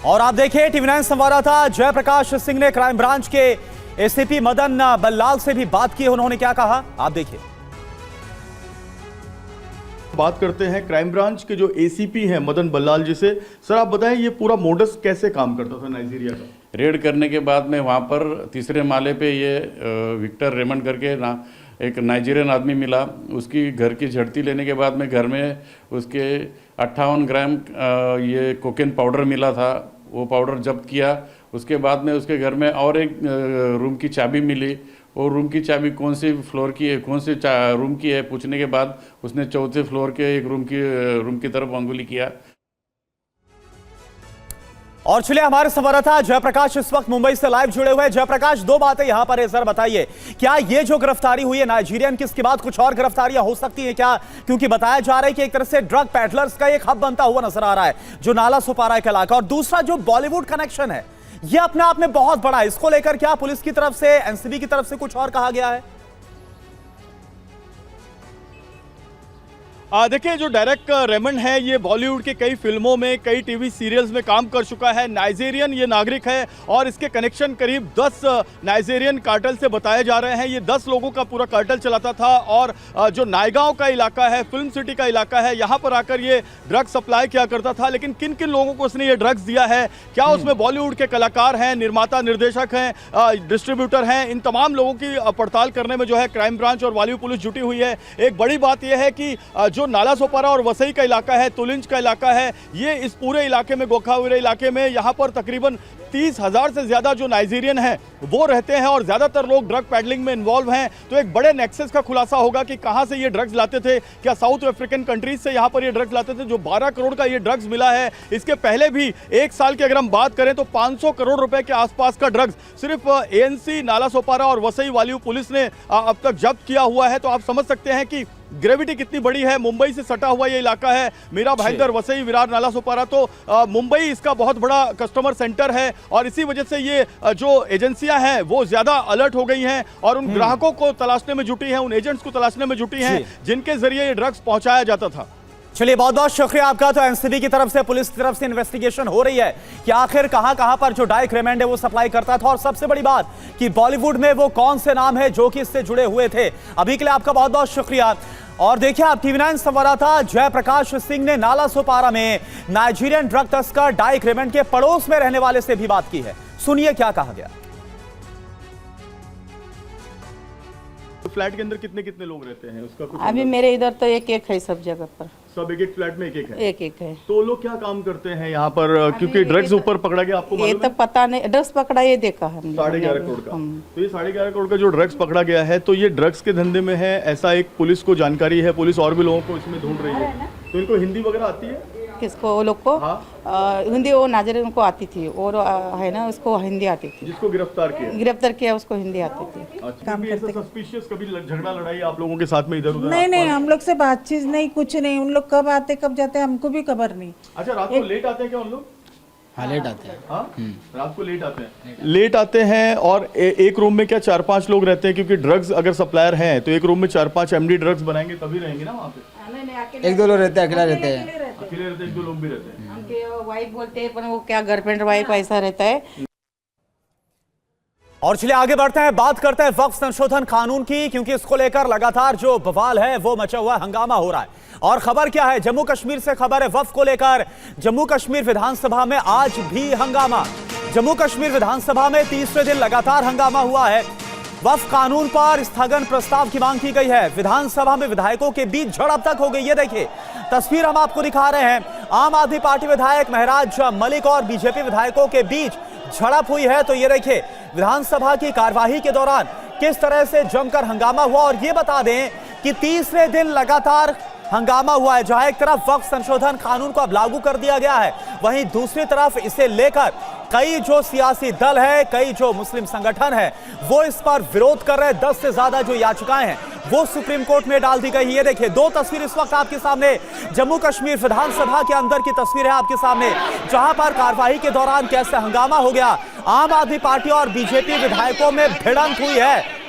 और आप देखिए TV9 संवाददाता जयप्रकाश सिंह ने क्राइम ब्रांच के एसीपी मदन बल्लाल से भी बात की। उन्होंने क्या कहा आप देखिए। बात करते हैं क्राइम ब्रांच के जो एसीपी हैं मदन बल्लाल जी से। सर आप बताएं ये पूरा मोडस कैसे काम करता था नाइजीरिया का? रेड करने के बाद में वहाँ पर तीसरे माले पे ये विक्टर रेमंड करके एक नाइजीरियन आदमी मिला। उसकी घर की झड़ती लेने के बाद में घर में उसके 58 ग्राम ये कोकेन पाउडर मिला था। वो पाउडर जब्त किया। उसके बाद में उसके घर में और एक रूम की चाबी मिली। और रूम की चाबी कौन सी फ्लोर की है, कौन सी रूम की है पूछने के बाद उसने चौथे फ्लोर के एक रूम की तरफ अंगुली किया। और चलिए हमारे संवाददाता जयप्रकाश इस वक्त मुंबई से लाइव जुड़े हुए हैं। जयप्रकाश, दो बातें यहां पर है सर, बताइए क्या ये जो गिरफ्तारी हुई है नाइजीरियन की, इसके बाद कुछ और गिरफ्तारियां हो सकती हैं क्या? क्योंकि बताया जा रहा है कि एक तरह से ड्रग पैडलर्स का एक हब बनता हुआ नजर आ रहा है जो नाला सुपारा का इलाका। और दूसरा जो बॉलीवुड कनेक्शन है ये अपने आप में बहुत बड़ा है। इसको लेकर क्या पुलिस की तरफ से, एनसीबी की तरफ से कुछ और कहा गया है? देखिए जो डायरेक्ट रेमंड है ये बॉलीवुड के कई फिल्मों में, कई टीवी सीरियल्स में काम कर चुका है। नाइजीरियन ये नागरिक है और इसके कनेक्शन करीब 10 नाइजीरियन कार्टेल से बताए जा रहे हैं। ये 10 लोगों का पूरा कार्टेल चलाता था और जो नायगांव का इलाका है, फिल्म सिटी का इलाका है, यहाँ पर आकर ये ड्रग्स सप्लाई किया करता था। लेकिन किन किन लोगों को उसने ये ड्रग्स दिया है, क्या उसमें बॉलीवुड के कलाकार हैं, निर्माता, निर्देशक हैं, डिस्ट्रीब्यूटर हैं, इन तमाम लोगों की पड़ताल करने में जो है क्राइम ब्रांच और वालियू पुलिस जुटी हुई है। एक बड़ी बात यह है कि जो नाला सोपारा और वसई का इलाका है, तुलिंज का इलाका है, ये इस पूरे इलाके में, गोखाविरे इलाके में यहाँ पर तकरीबन 30,000 से ज्यादा जो नाइजीरियन हैं वो रहते हैं और ज्यादातर लोग ड्रग पैडलिंग में इन्वॉल्व हैं। तो एक बड़े नेक्सस का खुलासा होगा कि कहां से ये ड्रग्स लाते थे। क्या साउथ अफ्रीकन कंट्रीज से यहाँ पर ये ड्रग्स लाते थे? जो 12 करोड़ का ये ड्रग्स मिला है, इसके पहले भी एक साल की अगर हम बात करें तो 500 करोड़ रुपए के आसपास का ड्रग्स सिर्फ एएनसी, नाला सोपारा और वसई वालियू पुलिस ने अब तक जब्त किया हुआ है। तो आप समझ सकते हैं कि ग्रेविटी कितनी बड़ी है। मुंबई से सटा हुआ ये इलाका है, मेरा भाईदर, वसई, विरार, नाला सोपारा। तो मुंबई इसका बहुत बड़ा कस्टमर सेंटर है और इसी वजह से ये जो एजेंसियां हैं वो ज्यादा अलर्ट हो गई हैं और उन ग्राहकों को तलाशने में जुटी हैं, उन एजेंट्स को तलाशने में जुटी हैं जिनके जरिए ये ड्रग्स पहुंचाया जाता था। चलिए, बहुत बहुत शुक्रिया आपका। तो एनसीबी की तरफ से, पुलिस की तरफ से इन्वेस्टिगेशन हो रही है कि आखिर कहां पर जो डाइक रेमंड है वो सप्लाई करता था, और सबसे बड़ी बात कि बॉलीवुड में वो कौन से नाम है जो कि इससे जुड़े हुए थे। अभी के लिए आपका बहुत बहुत शुक्रिया। और देखिए, आप TV9 संवाददाता जयप्रकाश सिंह ने नाला सोपारा में नाइजीरियन ड्रग तस्कर डाइक रेमंड के पड़ोस में रहने वाले से भी बात की है। सुनिए क्या कहा गया। फ्लैट के अंदर कितने कितने लोग रहते हैं, उसका कुछ अभी मेरे इधर तो एक एक है, सब जगह पर सब एक एक फ्लैट में एक एक है। एक एक है। तो लोग क्या काम करते हैं यहाँ पर, क्योंकि ड्रग्स ऊपर पकड़ा गया, आपको ये मालूम तो है? पता नहीं, ड्रग्स पकड़ा ये देखा हमने 11.5 करोड़ का। तो ये 11.5 करोड़ का जो ड्रग्स पकड़ा गया है, तो ये ड्रग्स के धंधे में है, ऐसा एक पुलिस को जानकारी है। पुलिस और भी लोगों को इसमें ढूंढ रही है। तो इनको हिंदी वगैरह आती है? किसको? वो लोग को हिंदी, वो नाजरीन को आती थी, और है ना, उसको हिंदी आती थी। जिसको गिरफ्तार किया उसको हिंदी आती थी। काम करते सस्पिशियस कभी झगड़ा लड़ाई आप लोगों के साथ में इधर उधर? नहीं, हम लोग से बातचीत नहीं, कुछ नहीं। उन लोग कब आते कब जाते हमको भी खबर नहीं। अच्छा, रात को लेट आते हैं क्या उन लोग? हाँ, लेट आते हैं। हाँ, रात को लेट आते हैं। और एक रूम में क्या 4-5 लोग रहते हैं? क्योंकि ड्रग्स अगर सप्लायर हैं तो एक रूम में 4-5 MD ड्रग्स बनाएंगे तभी रहेंगे ना वहाँ पे। एक दो लोग रहते हैं, अकेला रहते हैं। अकेले रहते हैं, एक दो लोग भी रहते हैं। उनके वाइफ बोलते हैं, पर वो क्या गर्लफ्रेंड वाइफ ऐसा रहता है। और चलिए आगे बढ़ते हैं, बात करते हैं वक्फ संशोधन कानून की, क्योंकि इसको लेकर लगातार जो बवाल है वो मचा हुआ हंगामा हो रहा है। और खबर क्या है, जम्मू कश्मीर से खबर है। वक्फ को लेकर जम्मू कश्मीर विधानसभा में आज भी हंगामा। जम्मू कश्मीर विधानसभा में तीसरे दिन लगातार हंगामा हुआ है। वक्फ कानून पर स्थगन प्रस्ताव की मांग की गई है। विधानसभा में विधायकों के बीच झड़प तक हो गई। ये देखिए तस्वीर हम आपको दिखा रहे हैं। आम आदमी पार्टी विधायक महराज मलिक और बीजेपी विधायकों के बीच झड़प हुई है। तो ये देखिए विधानसभा की कार्यवाही के दौरान किस तरह से जमकर हंगामा हुआ। और ये बता दें कि तीसरे दिन लगातार हंगामा हुआ है। जहां एक तरफ वक्फ संशोधन कानून को अब लागू कर दिया गया है, वहीं दूसरी तरफ इसे लेकर कई जो सियासी दल है, कई जो मुस्लिम संगठन है, वो इस पर विरोध कर रहे हैं। 10 से ज्यादा जो याचिकाएं हैं वो सुप्रीम कोर्ट में डाल दी गई। ये देखिए दो तस्वीर इस वक्त आपके सामने, जम्मू कश्मीर विधानसभा के अंदर की तस्वीर है आपके सामने, जहां पर कार्यवाही के दौरान कैसे हंगामा हो गया। आम आदमी पार्टी और बीजेपी विधायकों में भिड़ंत हुई है।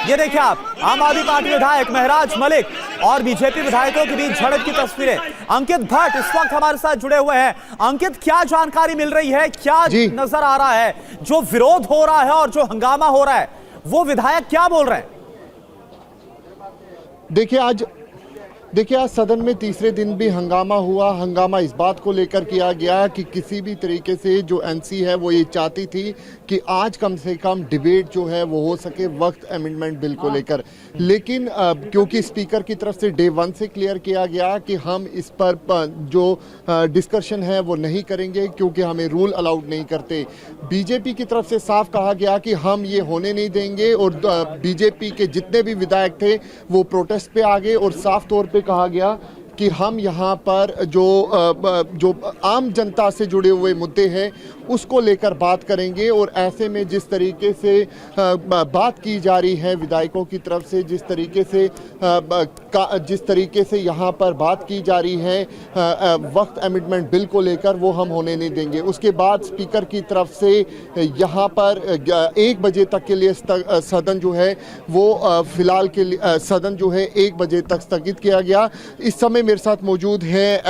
ये देखिए आप, आम आदमी पार्टी विधायक महराज मलिक और बीजेपी विधायकों के बीच झड़प की तस्वीरें। अंकित भट्ट इस वक्त हमारे साथ जुड़े हुए हैं। अंकित, क्या जानकारी मिल रही है, क्या नजर आ रहा है? जो विरोध हो रहा है और जो हंगामा हो रहा है, वो विधायक क्या बोल रहे हैं? देखिए आज सदन में तीसरे दिन भी हंगामा हुआ। हंगामा इस बात को लेकर किया गया कि किसी भी तरीके से जो एनसी है वो ये चाहती थी कि आज कम से कम डिबेट जो है वो हो सके वक्त अमेंडमेंट बिल को लेकर। लेकिन क्योंकि स्पीकर की तरफ से डे 1 से क्लियर किया गया कि हम इस पर जो डिस्कशन है वो नहीं करेंगे क्योंकि हमें रूल अलाउड नहीं करते। बीजेपी की तरफ से साफ कहा गया कि हम ये होने नहीं देंगे, और बीजेपी के जितने भी विधायक थे वो प्रोटेस्ट पे आ गए और साफ तौर पे कहा गया कि हम यहाँ पर जो आम जनता से जुड़े हुए मुद्दे हैं उसको लेकर बात करेंगे। और ऐसे में जिस तरीके से बात की जा रही है विधायकों की तरफ से, जिस तरीके से यहाँ पर बात की जा रही है वक्त अमेंडमेंट बिल को लेकर, वो हम होने नहीं देंगे। उसके बाद स्पीकर की तरफ से यहाँ पर 1 बजे तक के लिए सदन जो है वो फिलहाल के लिए सदन जो है 1 बजे तक स्थगित किया गया। इस समय मेरे साथ मौजूद है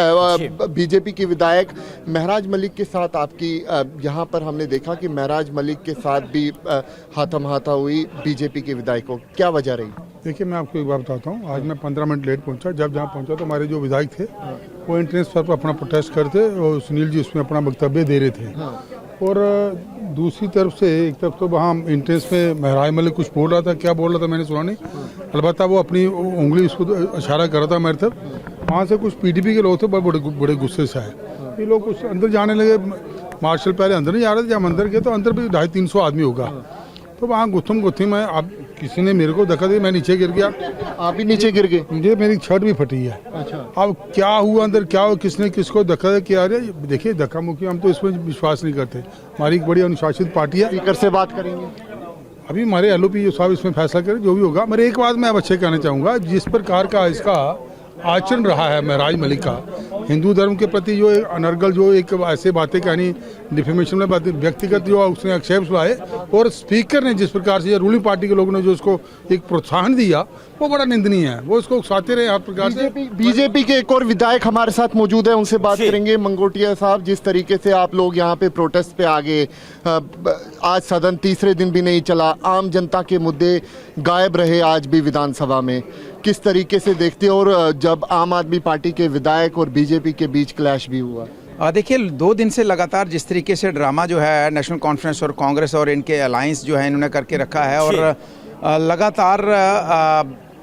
बीजेपी के विधायक महराज मलिक के साथ। आपकी यहाँ पर हमने देखा कि महराज मलिक के साथ भी हाथम-हाथा हुई बीजेपी के विधायकों, क्या वजह रही? देखिए मैं आपको एक बात बताता हूँ। आज मैं 15 मिनट लेट पहुँचा। जब जहाँ पहुँचा तो हमारे जो विधायक थे वो एंट्रेंस पर अपना प्रोटेस्ट करते और सुनील जी उसमें अपना वक्तव्य दे रहे थे। और दूसरी तरफ से एक तरफ तो वहाँ एंट्रेंस में महराज मलिक कुछ बोल रहा था, क्या बोल रहा था मैंने सुना नहीं, अलबत्ता वो अपनी उंगली उसको इशारा कर रहा था मेरे तरफ। वहाँ से कुछ पीडीपी के लोग थे, बड़े गुस्से से आए। ये लोग कुछ अंदर जाने लगे। मार्शल पहले अंदर नहीं जा रहे थे, जब अंदर गए तो अंदर भी 250-300 आदमी होगा। तो वहाँ गुत्थम में अब किसी ने मेरे को धक्का दिया, मैं नीचे गिर गया। आप भी नीचे गिर गए? मुझे मेरी शर्ट भी फटी है। अच्छा। अब क्या हुआ अंदर, क्या हुआ, किसने किसको धक्का किया? अरे देखिए धक्का मुक्की हम तो इसमें विश्वास नहीं करते। हमारी एक बड़ी अनुशासित पार्टी है। स्पीकर से बात करेंगे अभी हमारे LOP साहब इसमें फैसला करें जो भी होगा। मेरे एक बात मैं अब अच्छे कहना चाहूँगा, जिस प्रकार का इसका आचरण रहा है महराज मलिक का, हिंदू धर्म के प्रति जो अनर्गल जो एक ऐसे बातें कहनी, डिफेमेशन में बातें, व्यक्तिगत जो उसने आक्षेप लाए, और स्पीकर ने जिस प्रकार से रूलिंग पार्टी के लोगों ने जो उसको एक प्रोत्साहन दिया वो बड़ा निंदनीय है। वो इसको उकसाते रहे हर प्रकार से। बीजेपी के एक और विधायक हमारे साथ मौजूद है, उनसे बात करेंगे। मंगोटिया साहब, जिस तरीके से आप लोग यहाँ पे प्रोटेस्ट पे आ गए, आज सदन तीसरे दिन भी नहीं चला, आम जनता के मुद्दे गायब रहे आज भी विधानसभा में, किस तरीके से देखते हो? और जब आम आदमी पार्टी के विधायक और बीजेपी के बीच क्लैश भी हुआ, देखिए 2 दिन से लगातार जिस तरीके से ड्रामा जो है नेशनल कॉन्फ्रेंस और कांग्रेस और इनके अलायंस जो है इन्होंने करके रखा है, और लगातार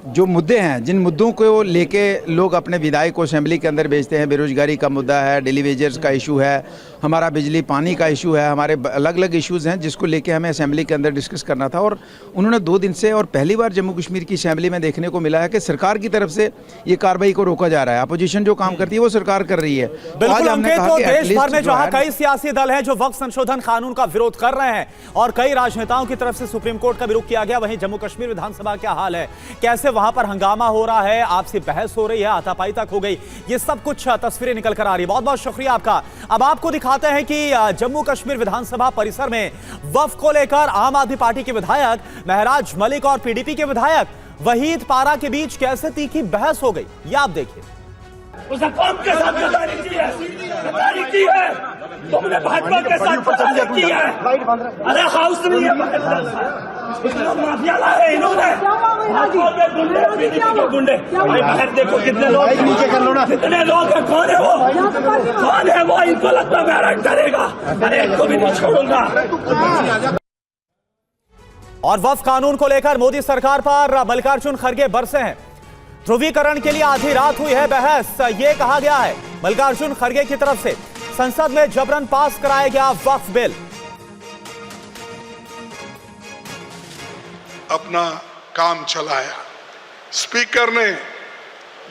जो मुद्दे हैं, जिन मुद्दों को लेके लोग अपने विधायक को असेंबली के अंदर भेजते हैं, बेरोजगारी का मुद्दा है, डेली वेजर्स का इशू है, हमारा बिजली पानी का इशू है, हमारे अलग अलग इश्यूज़ हैं जिसको लेके हमें असेंबली के अंदर डिस्कस करना था। और उन्होंने 2 दिन से, और पहली बार जम्मू कश्मीर की असेंबली में देखने को मिला है कि सरकार की तरफ से ये कार्रवाई को रोका जा रहा है। अपोजिशन जो काम करती है वो सरकार कर रही है। बिल्कुल अंकित, तो देश भर में जहां कई सियासी दल हैं जो वक्फ संशोधन कानून का विरोध कर रहे हैं और कई राजनेताओं की तरफ से सुप्रीम कोर्ट का भी रुख किया गया, वहीं जम्मू कश्मीर विधानसभा क्या हाल है, कैसे वहां पर हंगामा हो रहा है, आपसी बहस हो रही है, हाथापाई तक हो गई, ये सब कुछ तस्वीरें निकल कर आ रही है। बहुत बहुत शुक्रिया आपका। अब आपको दिखाते हैं कि जम्मू कश्मीर विधानसभा परिसर में वक्फ को लेकर आम आदमी पार्टी के विधायक महराज मलिक और पीडीपी के विधायक वहीद पारा के बीच कैसे तीखी बहस हो गई, ये आप देखिए। उसने कौन के साथ गद्दारी की है, तुमने भाजपा के साथ गद्दारी की है। अरे हाउस नहीं है, माफिया लाए इन्होंने, गुंडे। बाहर देखो कितने लोग, कितने लोग हैं, कौन है वो, कौन है वो, इनको लगता है मैं करेगा, अरे इनको भी नहीं छोड़ूंगा। और वक्फ कानून को लेकर मोदी सरकार पर मल्लिकार्जुन खड़गे बरसे हैं। ध्रुवीकरण के लिए आधी रात हुई है बहस, यह कहा गया है मल्लिकार्जुन खड़गे की तरफ से। संसद में जबरन पास कराया गया वक्फ बिल। अपना काम चलाया। स्पीकर ने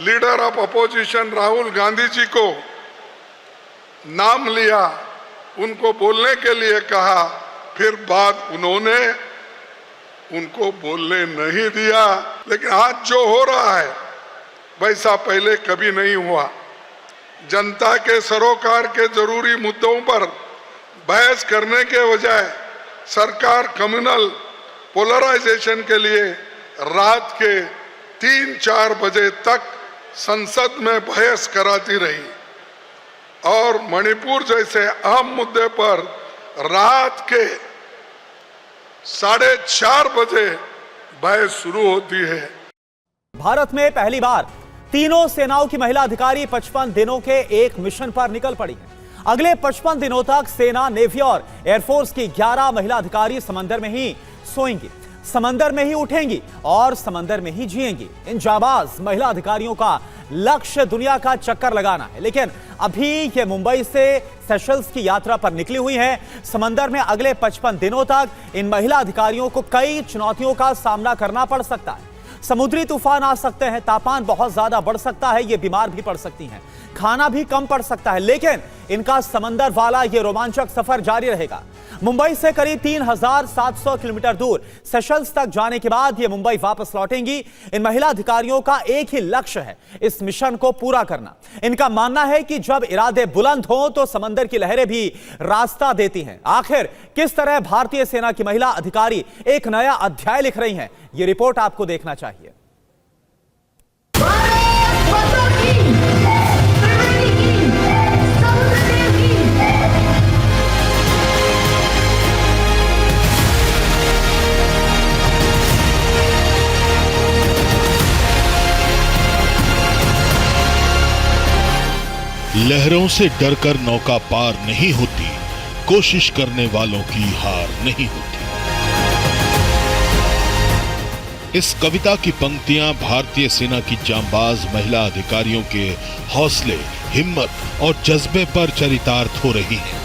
leader of opposition Rahul Gandhi ji को नाम लिया, उनको बोलने के लिए कहा, फिर बाद उन्होंने उनको बोलने नहीं दिया। लेकिन आज जो हो रहा है वैसा पहले कभी नहीं हुआ। जनता के सरोकार के जरूरी मुद्दों पर बहस करने के बजाय सरकार कम्युनल पोलराइजेशन के लिए रात के 3-4 बजे तक संसद में बहस कराती रही, और मणिपुर जैसे अहम मुद्दे पर रात के 4:30 बजे बहस शुरू होती है। भारत में पहली बार तीनों सेनाओं की महिला अधिकारी 55 दिनों के एक मिशन पर निकल पड़ी हैं। अगले 55 दिनों तक सेना, नेवी और एयरफोर्स की 11 महिला अधिकारी समंदर में ही सोएंगी, समंदर में ही उठेंगी और समंदर में ही जिएंगी। इन जाबाज महिला अधिकारियों का लक्ष्य दुनिया का चक्कर लगाना है, लेकिन अभी ये मुंबई से सेशल्स की यात्रा पर निकली हुई हैं। समंदर में अगले 55 दिनों तक इन महिला अधिकारियों को कई चुनौतियों का सामना करना पड़ सकता है। समुद्री तूफान आ सकते हैं, तापमान बहुत ज्यादा बढ़ सकता है, ये बीमार भी पड़ सकती हैं, खाना भी कम पड़ सकता है, लेकिन इनका समंदर वाला ये रोमांचक सफर जारी रहेगा। मुंबई से करीब 3700 किलोमीटर दूर सेशल्स तक जाने के बाद ये मुंबई वापस लौटेंगी। इन महिला अधिकारियों का एक ही लक्ष्य है, इस मिशन को पूरा करना। इनका मानना है कि जब इरादे बुलंद हों तो समंदर की लहरें भी रास्ता देती हैं। आखिर किस तरह भारतीय सेना की महिला अधिकारी एक नया अध्याय लिख रही हैं, ये रिपोर्ट आपको देखना चाहिए। लहरों से डरकर नौका पार नहीं होती, कोशिश करने वालों की हार नहीं होती। इस कविता की पंक्तियां भारतीय सेना की जांबाज महिला अधिकारियों के हौसले, हिम्मत और जज्बे पर चरितार्थ हो रही हैं।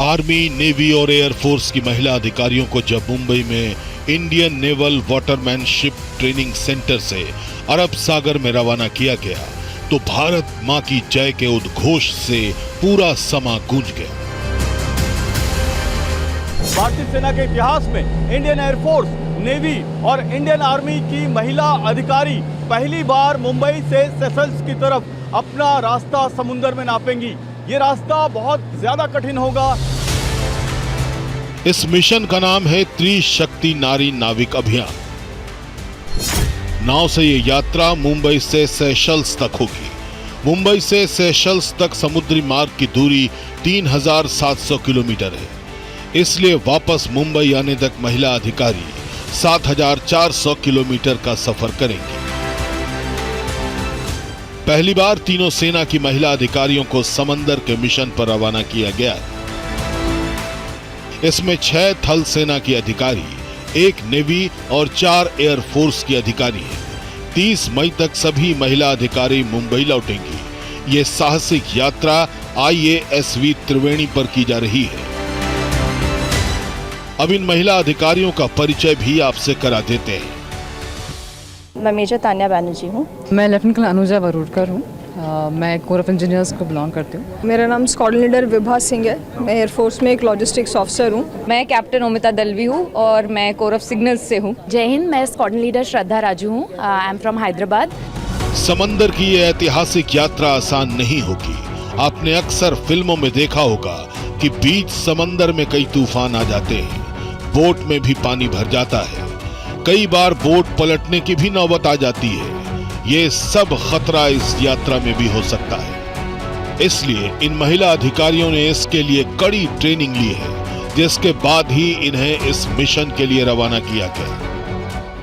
आर्मी, नेवी और एयरफोर्स की महिला अधिकारियों को जब मुंबई में इंडियन नेवल वाटरमैनशिप ट्रेनिंग सेंटर से अरब सागर में रवाना किया गया तो भारत मां की जय के उद्घोष से पूरा समा गूंज गया। भारतीय सेना के इतिहास में इंडियन एयरफोर्स नेवी और इंडियन आर्मी की महिला अधिकारी पहली बार मुंबई से सेशल्स की तरफ अपना रास्ता समुद्र में नापेंगी। ये रास्ता बहुत ज्यादा कठिन होगा। इस मिशन का नाम है त्रिशक्ति नारी नाविक अभियान। नाव से ये यात्रा मुंबई से सेशल्स तक होगी। मुंबई से सेशल्स तक समुद्री मार्ग की दूरी 3700 किलोमीटर है, इसलिए वापस मुंबई आने तक महिला अधिकारी 7400 किलोमीटर का सफर करेंगे। पहली बार तीनों सेना की महिला अधिकारियों को समंदर के मिशन पर रवाना किया गया। इसमें 6 थल सेना की अधिकारी, 1 नेवी और 4 एयरफोर्स की अधिकारी हैं। 30 मई तक सभी महिला अधिकारी मुंबई लौटेंगी। ये साहसिक यात्रा IASV त्रिवेणी पर की जा रही है। अब इन महिला अधिकारियों का परिचय भी आपसे करा देते हैं। मैं मेजर तान्या बैनर्जी हूँ। मैं लेफ्टिनेंट कर्नल अनुजा वरुड़कर हूँ। मैं कोर ऑफ इंजीनियर्स को बिलोंग करती हूँ। मेरा नाम स्क्वाड्रन लीडर विभा सिंह है। मैं एयरफोर्स में एक लॉजिस्टिक्स ऑफिसर हूँ। मैं कैप्टन ओमिता दलवी हूँ और मैं कोर ऑफ सिग्नल्स से हूँ। जय हिंद, मैं स्क्वाड्रन लीडर श्रद्धा राजू हूँ। I am from Hyderabad. समंदर की ये ऐतिहासिक यात्रा आसान नहीं होगी। आपने अक्सर फिल्मों में देखा होगा कि बीच समंदर में कई तूफान आ जाते हैं, बोट में भी पानी भर जाता है, कई बार बोट पलटने की भी नौबत आ जाती है। ये सब खतरा इस यात्रा में भी हो सकता है। इसलिए इन महिला अधिकारियों ने इसके लिए कड़ी ट्रेनिंग ली है, जिसके बाद ही इन्हें इस मिशन के लिए रवाना किया गया।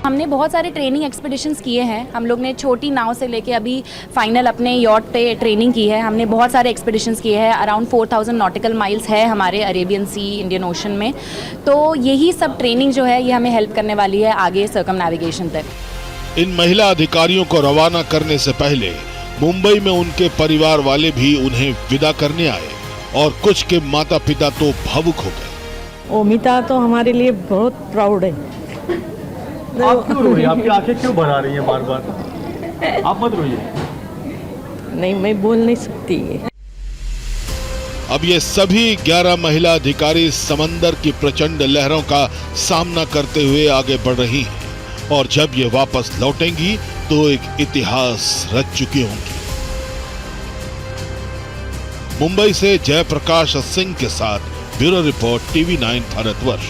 हमने बहुत सारे ट्रेनिंग एक्सपीडिशंस किए हैं। हम लोग ने छोटी नाव से लेके अभी फाइनल अपने यॉट पे ट्रेनिंग की है। हमने बहुत सारे एक्सपीडिशंस किए हैं। अराउंड 4000 नॉटिकल माइल्स है हमारे अरेबियन सी, इंडियन ओशन में। तो यही सब ट्रेनिंग जो है ये हमें हेल्प करने वाली है आगे सर्कमनेविगेशन तक। इन महिला अधिकारियों को रवाना करने से पहले मुंबई में उनके परिवार वाले भी उन्हें विदा करने आए और कुछ के माता पिता तो भावुक हो गए। ओमिता तो हमारे लिए बहुत प्राउड है। आप क्यों रो रही हैं? आपकी आंखें क्यों भर आ रही हैं बार बार? आप मत रोइए। नहीं, मैं बोल नहीं सकती है। अब ये सभी 11 महिला अधिकारी समंदर की प्रचंड लहरों का सामना करते हुए आगे बढ़ रही हैं और जब ये वापस लौटेंगी तो एक इतिहास रच चुकी होंगी। मुंबई से जयप्रकाश सिंह के साथ ब्यूरो रिपोर्ट TV9 भारतवर्ष।